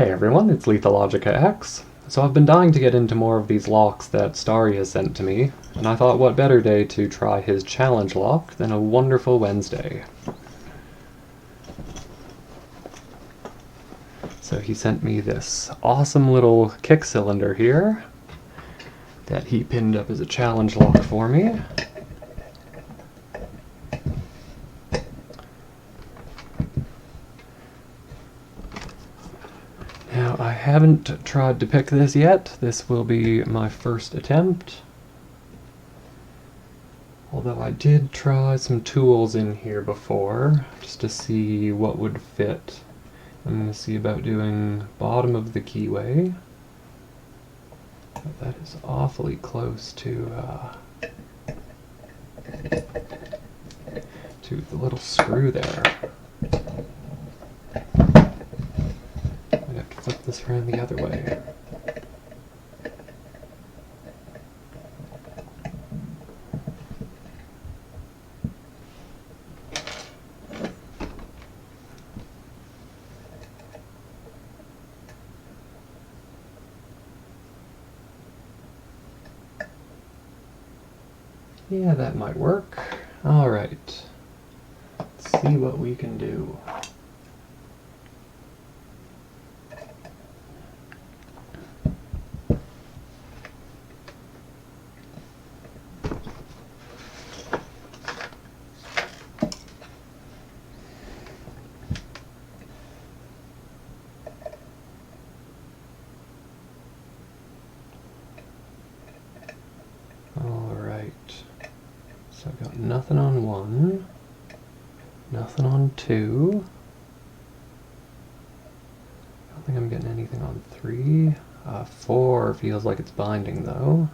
Hey everyone, it's Logica X. So I've been dying to get into more of these locks that Starry has sent to me, and I thought what better day to try his challenge lock than a wonderful Wednesday. So he sent me this awesome little kick cylinder here that he pinned up as a challenge lock for me. Now, I haven't tried to pick this yet. This will be my first attempt. Although I did try some tools in here before, just to see what would fit. I'm going to see about doing bottom of the keyway. But that is awfully close to the little screw there. I'd have to flip this around the other way. Yeah, that might work. Alright. Let's see what we can do. So I've got nothing on 1, nothing on 2. I don't think I'm getting anything on 3. 4 feels like it's binding though.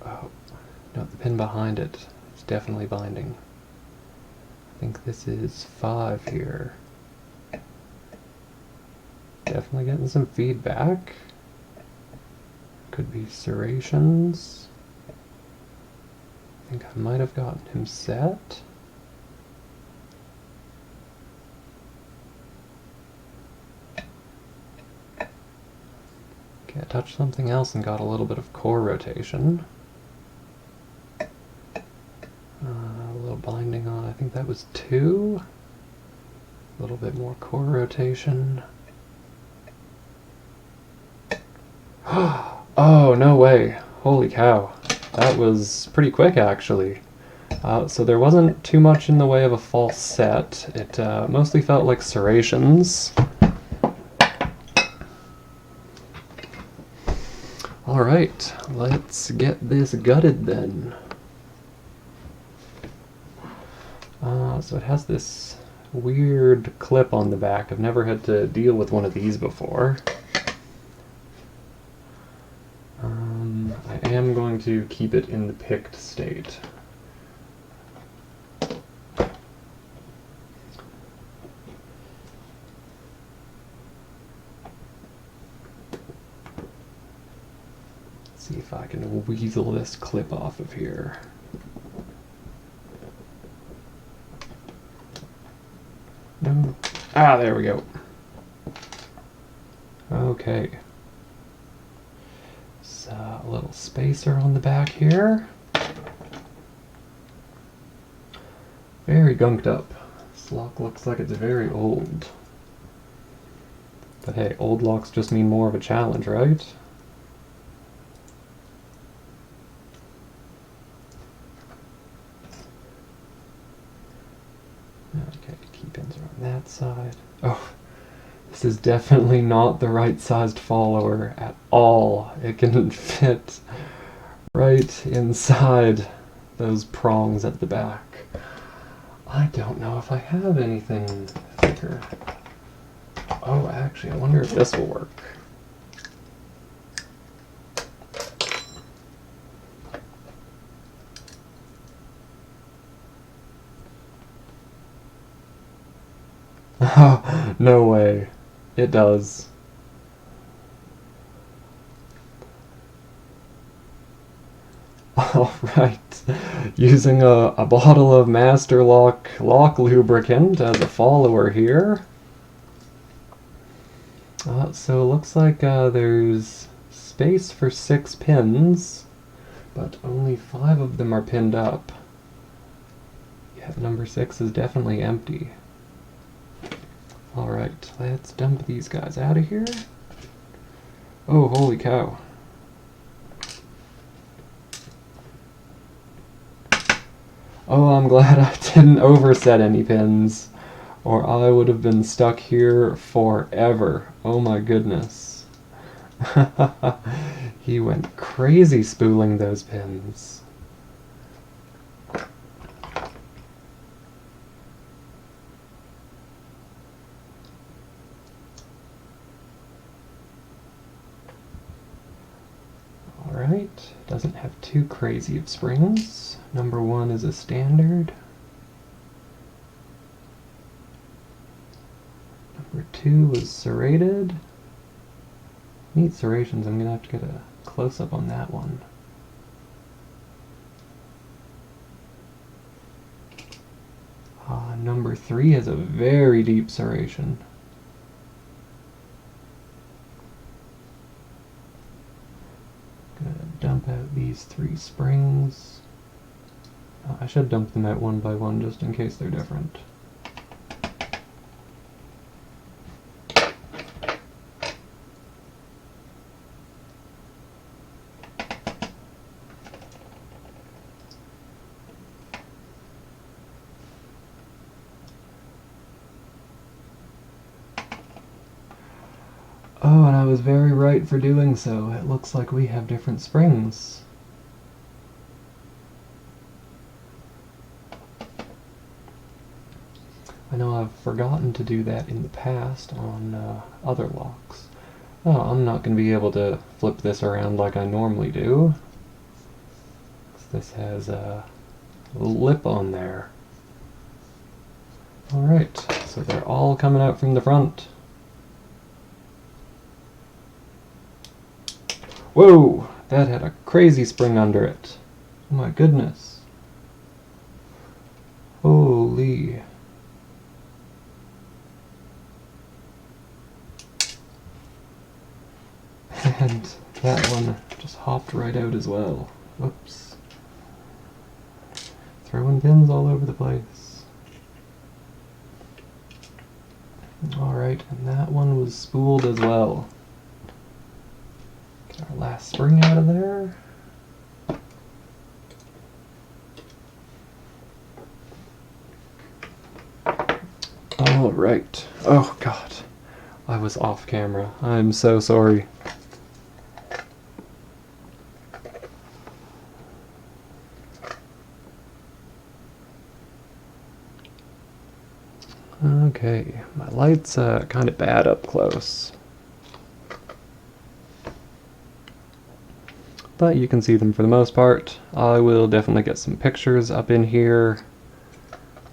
Oh, no, the pin behind it is definitely binding. I think this is 5 here. Definitely getting some feedback. Could be serrations. I think I might have gotten him set. Okay, I touched something else and got a little bit of core rotation. Binding on, I think that was 2. A little bit more core rotation. Oh, no way. Holy cow. That was pretty quick, actually. So there wasn't too much in the way of a false set. It mostly felt like serrations. Alright, let's get this gutted then. So it has this weird clip on the back. I've never had to deal with one of these before. I am going to keep it in the picked state. Let's see if I can weasel this clip off of here. No. Ah, there we go. Okay. So, a little spacer on the back here. Very gunked up. This lock looks like it's very old. But hey, old locks just mean more of a challenge, right? Okay, key pins are on that side. Oh, this is definitely not the right-sized follower at all. It can fit right inside those prongs at the back. I don't know if I have anything thicker. Oh, actually, I wonder if this will work. No way. It does. Alright, using a bottle of Starrylock lock lubricant as a follower here. So it looks like there's space for 6 pins, but only 5 of them are pinned up. Yeah, number 6 is definitely empty. Alright, let's dump these guys out of here. Oh, holy cow. Oh, I'm glad I didn't overset any pins, or I would have been stuck here forever. Oh my goodness. He went crazy spooling those pins. Alright, doesn't have too crazy of springs. Number 1 is a standard. Number 2 was serrated. Neat serrations, I'm gonna have to get a close-up on that one. Number 3 has a very deep serration. Gonna dump out these 3 springs. I should dump them out one by one just in case they're different. Oh, and I was very right for doing so. It looks like we have different springs. I know I've forgotten to do that in the past on other locks. Oh, I'm not going to be able to flip this around like I normally do. This has a lip on there. Alright, so they're all coming out from the front. Whoa! That had a crazy spring under it. Oh my goodness. Holy. And that one just hopped right out as well. Whoops. Throwing pins all over the place. Alright, and that one was spooled as well. Get our last spring out of there. Alright. Oh god. I was off camera. I'm so sorry. Okay, my light's kind of bad up close. But you can see them for the most part. I will definitely get some pictures up in here.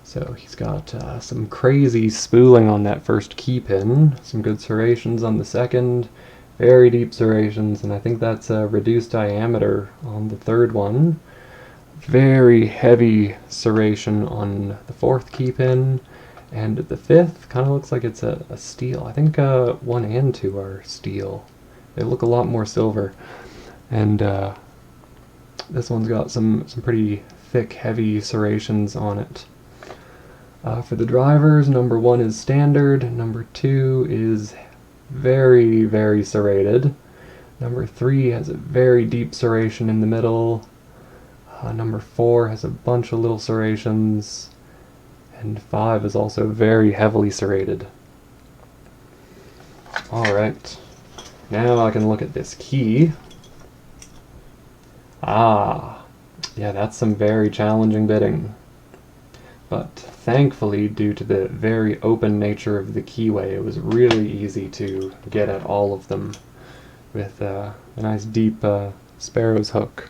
So he's got some crazy spooling on that first key pin, some good serrations on the second, very deep serrations, and I think that's a reduced diameter on the third one. Very heavy serration on the fourth key pin, and the fifth kind of looks like it's a steel. I think 1 and 2 are steel. They look a lot more silver. And this one's got some pretty thick, heavy serrations on it. For the drivers, number 1 is standard, number 2 is very, very serrated. Number 3 has a very deep serration in the middle. Number 4 has a bunch of little serrations. And 5 is also very heavily serrated. Alright, now I can look at this key. Ah, yeah, that's some very challenging bitting. But thankfully, due to the very open nature of the keyway, it was really easy to get at all of them with a nice deep sparrow's hook.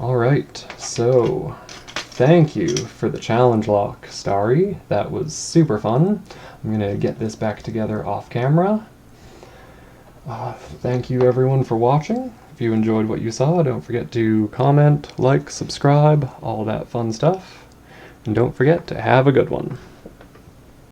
Alright, so thank you for the challenge lock, Starry. That was super fun. I'm going to get this back together off camera. Thank you everyone for watching. If you enjoyed what you saw. Don't forget to comment, like, subscribe, all that fun stuff. And don't forget to have a good one.